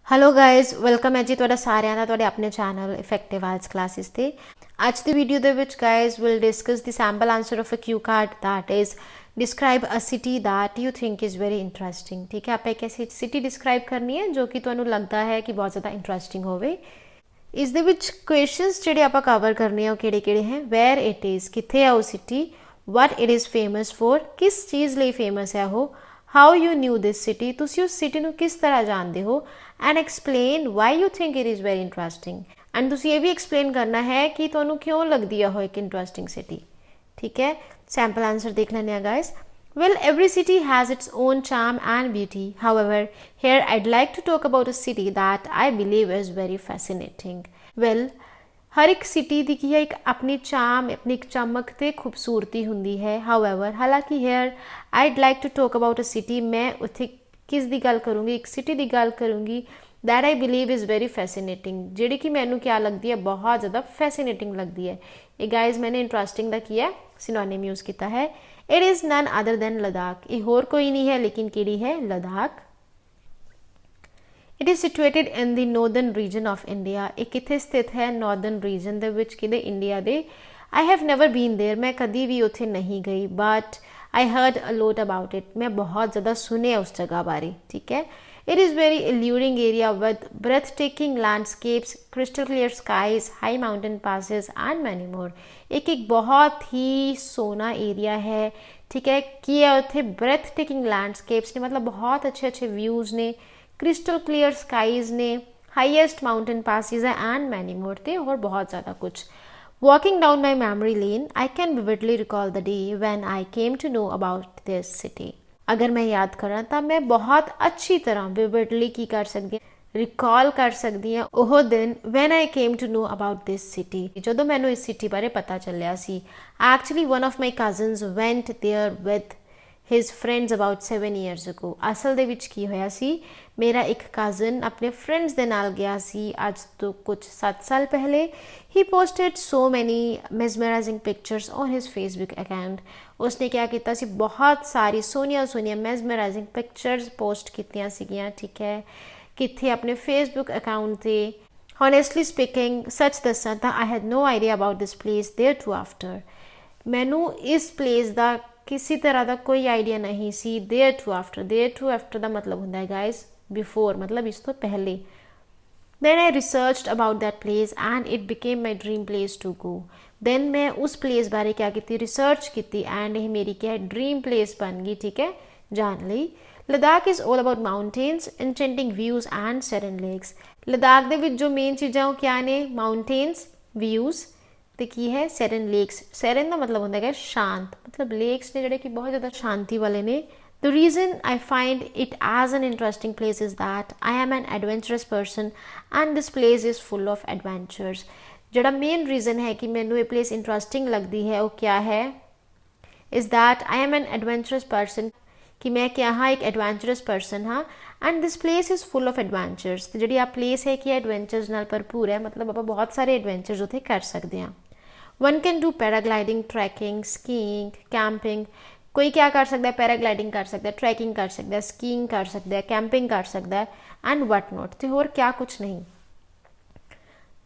Hello guys welcome है जी ਤੁਹਾਡਾ ਸਾਰਿਆਂ ਦਾ ਤੁਹਾਡੇ ਆਪਣੇ ਚੈਨਲ ਇਫੈਕਟਿਵ ਆਇਲਸ ਕਲਾਸਿਸ ਤੇ ਅੱਜ ਦੀ ਵੀਡੀਓ ਦੇ ਵਿੱਚ guys will discuss the sample answer of a cue card that is describe a city that you think is very interesting। ठीक है, आप एक ऐसी सिटी डिस्क्राइब करनी है जो कि ਤੁਹਾਨੂੰ ਲੱਗਦਾ ਹੈ ਕਿ ਬਹੁਤ ਜ਼ਿਆਦਾ ਇੰਟਰਸਟਿੰਗ ਹੋਵੇ। ਇਸ ਦੇ ਵਿੱਚ ਕੁਐਸਚਨਸ ਜਿਹੜੇ ਆਪਾਂ ਕਵਰ ਕਰਨੇ ਆ ਉਹ ਕਿਹੜੇ-ਕਿਹੜੇ ਹੈ, ਵੇਅਰ ਇਟ ਇਜ਼, ਕਿੱਥੇ ਹੈ ਉਹ city, what it is famous for, ਕਿਸ ਚੀਜ਼ ਲਈ ਫੇਮਸ ਹੈ ਉਹ, how you knew this city, ਤੁਸੀਂ ਉਸ ਸਿਟੀ ਨੂੰ ਕਿਸ ਤਰ੍ਹਾਂ ਜਾਣਦੇ ਹੋ, and explain why you think it is very interesting, and ਤੁਸੀਂ ਇਹ ਵੀ explain ਕਰਨਾ ਹੈ ਕਿ ਤੁਹਾਨੂੰ ਕਿਉਂ ਲੱਗਦੀ ਹੈ ਉਹ ਇੱਕ interesting city। ठीक है, सैम्पल आंसर देख लेने हैं guys। Well, every city has its own charm and beauty. However, here I'd like to talk about a city that I believe is very fascinating. Well, हर एक सिटी ਦੀ ਕੀ ਹੈ ਇੱਕ ਆਪਣੀ charm, ਆਪਣੀ ਇੱਕ ਚਮਕ ਤੇ ਖੂਬਸੂਰਤੀ ਹੁੰਦੀ ਹੈ। ਹਾਊਐਵਰ ਹਾਲਾਂਕਿ here I'd like to talk about a city, ਮੈਂ ਉੱਥੇ ਕਿਸ ਦੀ ਗੱਲ ਕਰੂੰਗੀ, ਇੱਕ ਸਿਟੀ ਦੀ ਗੱਲ ਕਰੂੰਗੀ that I believe is very fascinating, ਜਿਹੜੀ ਕਿ ਮੈਨੂੰ ਕਿਆ ਲੱਗਦੀ ਹੈ, ਬਹੁਤ ਜ਼ਿਆਦਾ ਫੈਸੀਨੇਟਿੰਗ ਲੱਗਦੀ ਹੈ। ਇਹ ਗਾइज मैंने इंटरेस्टिंग ਦਾ ਕੀ ਹੈ सिनोनिम यूज़ ਕੀਤਾ है। It is none other than Ladakh, ਇਹ ਹੋਰ ਕੋਈ ਨਹੀਂ ਹੈ ਲੇਕਿਨ ਕਿਹੜੀ ਹੈ, Ladakh. It is situated in the northern region of India, ਇਹ ਕਿੱਥੇ ਸਥਿਤ ਹੈ, ਨੌਰਦਰਨ ਰੀਜਨ ਦੇ ਵਿੱਚ, ਕਿਹਦੇ, ਇੰਡੀਆ ਦੇ। I have never been there, मैं कभी भी ਉੱਥੇ नहीं गई, but I heard a lot about it, मैं बहुत ज़्यादा सुने उस जगह बारे। ठीक है, it is very alluring area with breathtaking landscapes, crystal clear skies, high mountain passes and many more। एक बहुत ही सोना एरिया है। ठीक है, कि उत्थे breathtaking landscapes ने, मतलब बहुत अच्छे अच्छे व्यूज़ ने, crystal clear skies ने, highest mountain passes है and many more थे, और बहुत ज़्यादा कुछ। Walking down my memory lane, I can vividly recall the day when I came to know about this city। अगर मैं याद करा तो मैं बहुत अच्छी तरह विविडली की कर सकती रिकॉल कर सकती हाँ ਉਹ दिन when I came to know about this city, ਜਦੋਂ ਮੈਨੂੰ ਇਸ ਸਿਟੀ ਬਾਰੇ ਪਤਾ ਚੱਲਿਆ ਸੀ। Actually one of my cousins went there with his friends about 7 years ago। ਅਸਲ ਦੇ ਵਿੱਚ ਕੀ ਹੋਇਆ ਸੀ, ਮੇਰਾ ਇੱਕ ਕਜ਼ਨ ਆਪਣੇ ਫਰੈਂਡਸ ਦੇ ਨਾਲ ਗਿਆ ਸੀ ਅੱਜ ਤੋਂ ਕੁਝ 7 ਸਾਲ ਪਹਿਲੇ। he posted so many mesmerizing pictures on his Facebook account। ਉਸਨੇ ਕਿਆ ਕੀਤਾ ਸੀ, ਬਹੁਤ ਸਾਰੀ ਸੋਹਣੀਆਂ ਸੋਹਣੀਆਂ mesmerizing pictures post ਕੀਤੀਆਂ ਸੀਗੀਆਂ। ਠੀਕ ਹੈ, ਕਿੱਥੇ, ਆਪਣੇ ਫੇਸਬੁੱਕ ਅਕਾਊਂਟ 'ਤੇ। honestly speaking, ਸੱਚ ਦੱਸਾਂ ਤਾਂ I had no idea about this place there too after। ਮੈਨੂੰ ਇਸ ਪਲੇਸ ਦਾ किसी तरह का कोई आइडिया नहीं सी। देयर टू आफ्टर का मतलब होंगे है गाइज बिफोर, मतलब इस तो पहले। Then I researched about that place and it became my dream place to go. Then मैं उस प्लेस बारे क्या की, रिसर्च की एंड ये मेरी क्या है, ड्रीम प्लेस बन गई। ठीक है, जान ली। Ladakh is all about mountains, enchanting views and serene lakes. Ladakh दे विच जो मेन चीज़ां क्या ने, माउंटेन्स, व्यूज़ तो की है सैरन लेक्स। सैरन का मतलब होंगे शांत, मतलब लेक्स ने जोड़े कि बहुत ज़्यादा शांति वाले ने। The reason I find it as an interesting place is that I am an adventurous person and this place is full of adventures. जोड़ा मेन रीज़न है कि मैनू ये प्लेस इंटरेस्टिंग लगती है वो क्या है, is that I am an adventurous person, कि मैं क्या हाँ एक एडवेंचरस पर्सन हाँ, and this place is full of adventures. तो जी आ प्लेस है कि एडवेंचर्स नाल भरपूर है, मतलब आप बहुत सारे एडवेंचर्स उत्थे कर सकते हैं। One can do paragliding, trekking, skiing, camping. कोई क्या कर सकता है, पैराग्लाइडिंग कर सकता है, ट्रैकिंग कर सकता है, स्कीइंग कर सकता है, कैंपिंग कर सकता है एंड वट नॉट। तो होर क्या कुछ नहीं।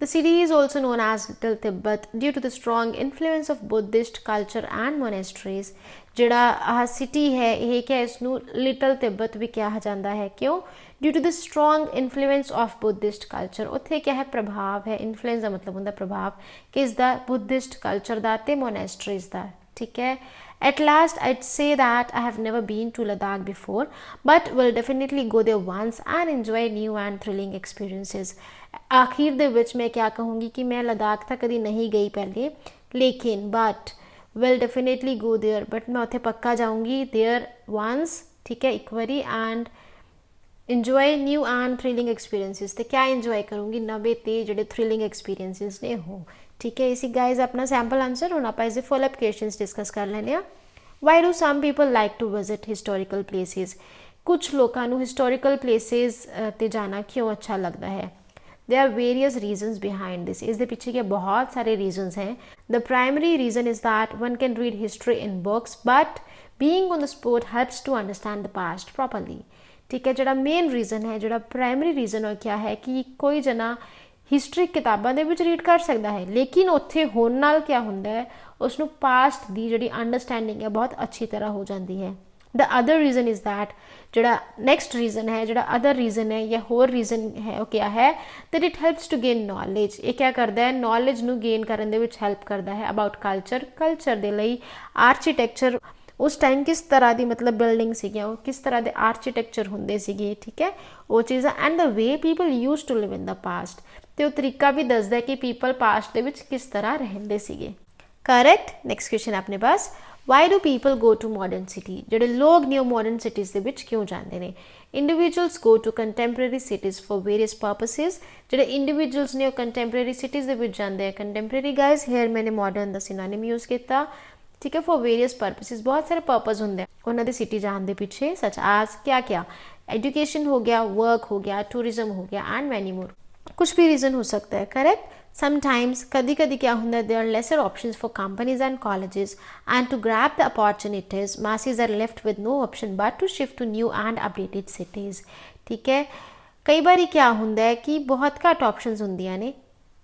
The city is also known as Little Tibet due to the strong influence of Buddhist culture and monasteries। ਜਿਹੜਾ ਆਹ ਸਿਟੀ ਹੈ ਇਹ क्या इसनू लिटल तिब्बत भी कहा जाता है, क्यों, due to the strong influence of Buddhist culture. उत्थे क्या है, प्रभाव है, इन्फ्लुएंस का मतलब होंगे प्रभाव, किसका, बुद्धिस्ट कल्चर का ते मोनेस्ट्रीज का। ठीक है, at last I'd say that I have never been to Ladakh before but will definitely go there once and enjoy new and thrilling experiences। आखिर दे विच मैं क्या कहूँगी कि मैं लद्दाख तक कभी नहीं गई पहले, लेकिन but will definitely go there, but मैं उत्थे पक्का जाऊँगी देयर वंस। ठीक है, एक बारी, and enjoy new and thrilling experiences. तो क्या इंजॉय करूँगी, नवे ते जोड़े थ्रिलिंग एक्सपीरियंसिस ने हो। ठीक है, इसी गाइज अपना सैंपल आंसर हूँ आप इसे फॉलोअप क्वेश्चंस डिस्कस कर लेने। Why do some people like to visit historical places, कुछ लोगों को हिस्टोरिकल प्लेसिस ते जाना क्यों अच्छा लगता है। There are various reasons behind this, इसके पीछे के बहुत सारे रीजनस हैं। The primary reason is that one can read history in books but being on the spot helps to understand the past properly. ठीक है। ਜਿਹੜਾ ਮੇਨ ਰੀਜ਼ਨ ਹੈ, ਜਿਹੜਾ ਪ੍ਰਾਇਮਰੀ ਰੀਜ਼ਨ ਉਹ ਕਿਆ ਹੈ ਕਿ ਕੋਈ ਜਣਾ ਹਿਸਟਰੀ ਕਿਤਾਬਾਂ ਦੇ ਵਿੱਚ ਰੀਡ ਕਰ ਸਕਦਾ ਹੈ, ਲੇਕਿਨ ਉੱਥੇ ਹੋਣ ਨਾਲ ਕਿਆ ਹੁੰਦਾ ਹੈ, ਉਸ ਨੂੰ ਪਾਸਟ ਦੀ ਜਿਹੜੀ ਅੰਡਰਸਟੈਂਡਿੰਗ ਹੈ ਬਹੁਤ ਅੱਛੀ ਤਰ੍ਹਾਂ ਹੋ ਜਾਂਦੀ ਹੈ। ਦ ਅਦਰ ਰੀਜ਼ਨ ਇਜ਼ ਦੈਟ, ਜਿਹੜਾ ਨੈਕਸਟ ਰੀਜ਼ਨ ਹੈ, ਜਿਹੜਾ ਅਦਰ ਰੀਜ਼ਨ ਹੈ ਜਾਂ ਹੋਰ ਰੀਜ਼ਨ ਹੈ ਉਹ ਕਿਆ ਹੈ, that it helps to gain knowledge. ਇਹ ਕਿਆ ਕਰਦਾ ਹੈ, ਨੌਲੇਜ ਨੂੰ ਗੇਨ ਕਰਨ ਦੇ ਵਿੱਚ ਹੈਲਪ ਕਰਦਾ ਹੈ ਅਬਾਊਟ ਕਲਚਰ। ਕਲਚਰ ਦੇ ਲਈ ਆਰਕੀਟੈਕਚਰ ਉਸ ਟਾਈਮ ਕਿਸ ਤਰ੍ਹਾਂ ਦੀ ਮਤਲਬ ਬਿਲਡਿੰਗ ਸੀਗੀਆਂ, ਉਹ ਕਿਸ ਤਰ੍ਹਾਂ ਦੇ ਆਰਕੀਟੈਕਚਰ ਹੁੰਦੇ ਸੀਗੇ, ਠੀਕ ਹੈ, ਉਹ ਚੀਜ਼ਾਂ and the way people used to live in the past. ਅਤੇ ਉਹ ਤਰੀਕਾ ਵੀ ਦੱਸਦਾ ਕਿ ਪੀਪਲ ਪਾਸਟ ਦੇ ਵਿੱਚ ਕਿਸ ਤਰ੍ਹਾਂ ਰਹਿੰਦੇ ਸੀਗੇ। ਕਰੈਕਟ। ਨੈਕਸਟ ਕੁਐਸਚਨ ਆਪਣੇ ਪਾਸ, why do people go to modern city? ਜਿਹੜੇ ਲੋਕ ਨੇ ਉਹ ਮਾਡਰਨ ਸਿਟੀਜ਼ ਦੇ ਵਿੱਚ ਕਿਉਂ ਜਾਂਦੇ ਨੇ? Individuals go to contemporary cities for various purposes. ਜਿਹੜੇ ਇੰਡੀਵਿਜੂਅਲਸ ਨੇ ਉਹ ਕੰਟੈਂਪਰੇਰੀ ਸਿਟੀਜ਼ ਦੇ ਵਿੱਚ ਜਾਂਦੇ ਆ। ਕੰਟੈਂਪਰੇਰੀ ਗਾਇਜ਼ ਹੇਅਰ ਮੈंने ਮਾਡਰਨ ਦਾ ਸਿਨੋਨਿਮ ਯੂਜ਼ ਕੀਤਾ, ठीक है, फॉर वेरियस पर्पसेस। बहुत सारे पर्पज़ होंगे उन्होंने सिटी जाने के पीछे, सच आज क्या क्या एजुकेशन हो गया, वर्क हो गया, टूरिज्म हो गया एंड मैनी मोर। कुछ भी रीज़न हो सकता है। करेक्ट। समटाइम्स कभी कभी क्या होता है, there are lesser options for companies and colleges and to grab the opportunities masses are left with no option but to shift to new and updated cities. ठीक है, कई बार क्या होता है कि बहुत घट ऑप्शंस होंदियां ने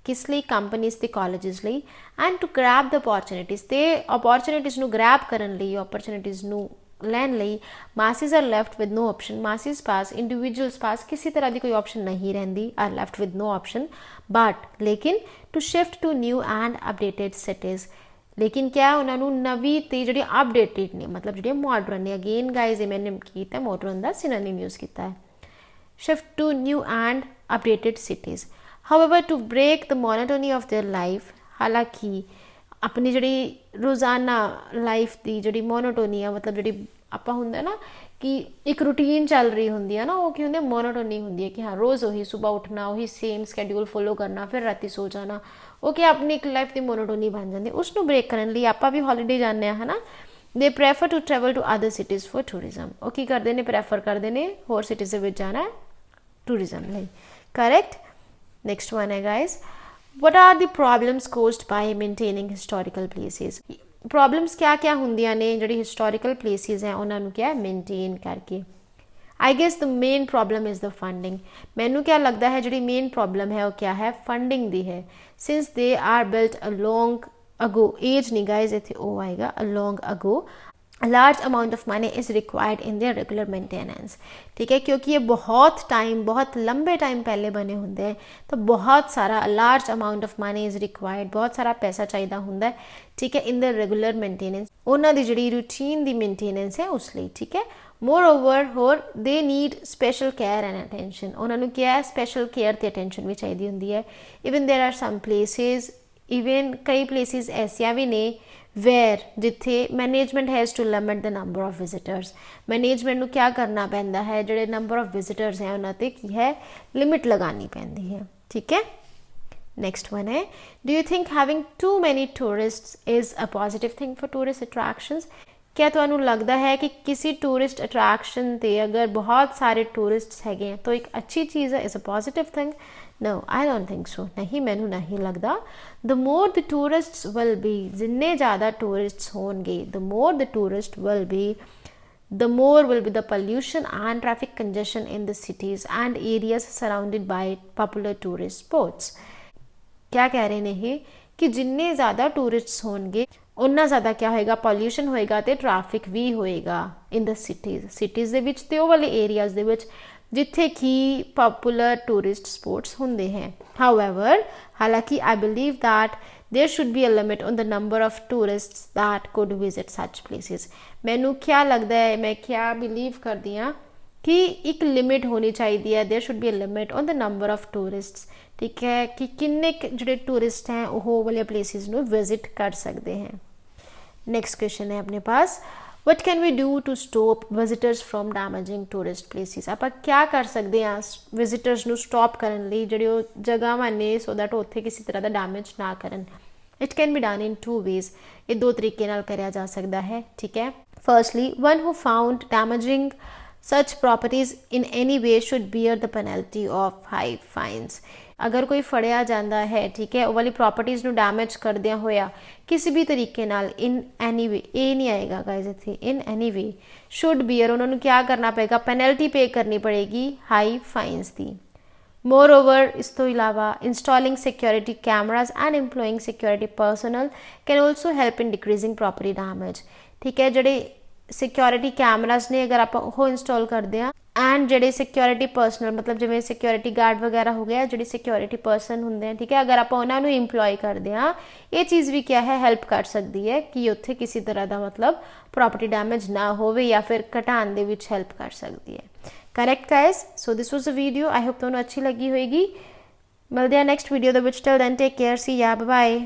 किस लिए, कंपनीज ते कॉलेजेस ਲਈ, and to grab the opportunities. ते अपॉर्चुनिटीज़ ਨੂੰ ग्रैब ਕਰਨ ਲਈ, अपॉर्चुनिटीज़ ਨੂੰ ਲੈਣ ਲਈ masses are left with no option. Masses पास, इंडिविजुअल्स पास किसी तरह की कोई ऑप्शन नहीं रहती, are left with no option but लेकिन to shift to new and updated cities. लेकिन क्या उन्होंने नवी ते जी अपडेटेड ने, मतलब जी मॉडर्न ने। अगेन गाइज ये मैंने किया मॉडर्न का सिनोनिम यूज़ किया है, shift to new and updated cities. However to break the monotony of their life, हालांकि अपनी जी रोज़ाना लाइफ की जी मोनोटोनी है, मतलब जी आप होंगे ना कि एक रूटीन चल रही होंगी है ना, वो की होंगे मोनोटोनी होंगी है कि हाँ रोज़ वही सुबह उठना, वही सेम स्कैड्यूल फॉलो करना, फिर राती सो जाना, वो क्या अपनी एक लाइफ की मोनोटोनी बन जाती है। उसनू ब्रेक करने लिए आप भी हॉलीडे जाने है ना। They prefer to travel to other cities for tourism. वो की करते हैं, प्रैफर करते हैं होर सिटीज़ में जाना है टूरिज्म लिए। करेक्ट। नेक्स्ट वन है guys, what are the problems caused by maintaining historical places? Problems क्या क्या होंदियां ने जी हिस्टोरिकल प्लेसिस हैं उन्होंने क्या मेनटेन करके? I guess the main problem is the funding. मैनू क्या लगता है जी मेन प्रॉब्लम है वो क्या है, फंडिंग दी है। Since they are built a long ago, as नहीं गाइज इतने ओ आएगा, a long ago, a large amount of money is required in their regular maintenance। ठीक है, क्योंकि ये बहुत टाइम, बहुत लंबे टाइम पहले बने होंगे हैं, तो बहुत सारा large amount of money is required, बहुत सारा पैसा चाहिए होंगे। ठीक है, इन द रेगुलर मेनटेनेंस, उन्होंने जी रूटीन की मेनटेनेंस है उस लिए। ठीक है, मोर ओवर होर they need special care and attention. उन्होंने क्या है, स्पैशल केयर तो अटेंशन भी चाहिए होंगी है। Even there are some places, even कई प्लेसिस ऐसिया भी ने वेयर जिथे management has to limit the number of visitors. Management को क्या करना पैंदा है, जो नंबर ऑफ विजिटर्स हैं उन्होंने की है लिमिट लगानी पैंदी है। ठीक है। नेक्स्ट वन है, do you think having too many tourists is a positive thing for tourist attractions? क्या तुहानू लगता है कि किसी टूरिस्ट अट्रैक्शन पे अगर बहुत सारे टूरिस्ट्स हैं तो एक अच्छी चीज़ है, is a positive thing? No, I don't think so. नहीं, मैनू नहीं लगता। The more the tourists will be, जिन्ने ज़्यादा टूरिस्ट्स होंगे, the more the tourist will be, the more will be the pollution and traffic congestion in the cities and areas surrounded by popular tourist spots। क्या कह रहे हैं कि जिन्ने ज़्यादा टूरिस्ट्स होंगे उन्ना ज़्यादा क्या होएगा, पॉल्यूशन होएगा तो ट्रैफिक भी होएगा इन द सिटीज़ दे विच ते वो वाले एरियाज़ दे विच जिथे कि पॉपुलर टूरिस्ट स्पॉट्स होंदे हैं। हाउएवर, हालांकि I believe that there should be a limit on the number of tourists that could visit such places. मैनू क्या लगता है, मैं क्या बिलीव करती हाँ कि एक लिमिट होनी चाहिए है, there should be a limit on the number of tourists. ठीक है, कि किन्ने जो टूरिस्ट हैं वो वाले प्लेसिस नू विजिट कर सकते हैं। नेक्स्ट क्वेश्चन है अपने पास, what can we do to stop visitors from damaging tourist places? आप क्या कर सकते हैं विजिटर्स नू स्टॉप करने लिए जो जगह ने, सो दैट उत्थे किसी तरह का डैमेज ना करन? It can be done in two ways. ये दो तरीके नाल करया जा सकता है। ठीक है, firstly one who found damaging such properties in any way should bear the penalty of high fines. अगर कोई फड़िया जाता है, ठीक है, वो वाली प्रॉपर्टीज़ ਨੂੰ डैमेज करदिया होया किसी भी तरीके नाल, in any way, ये नहीं आएगा गाइज इत्थे, in any way should bear, उन्होंने क्या करना पड़ेगा, पेनल्टी पे करनी पड़ेगी हाई फाइनस दी। Moreover, इस तो इलावा installing security cameras and employing security personnel can also help in decreasing property damage। ठीक है, ਜਿਹੜੇ सिक्योरिटी कैमराज ने अगर आप वो इंस्टॉल करते हैं एंड ਜਿਹੜੇ सिक्योरिटी पर्सनल मतलब जिवें सिक्योरिटी गार्ड वगैरह हो गया, ਜਿਹੜੇ सिक्योरिटी पर्सन होंगे हैं, ठीक है, अगर आप उन्होंने इंप्लॉय करते हैं, ये चीज़ भी क्या है हेल्प कर सकती है कि उत्थे किसी तरह का मतलब प्रॉपर्टी डैमेज ना हो या फिर घटाने दे विच हेल्प कर सकती है। Correct guys, so this was a video, I hope तुहानूं अच्छी लगी होएगी। मिलते हैं नैक्सट वीडियो दे विच, टिल दैन टेक केयर, सी या, बाय बाय।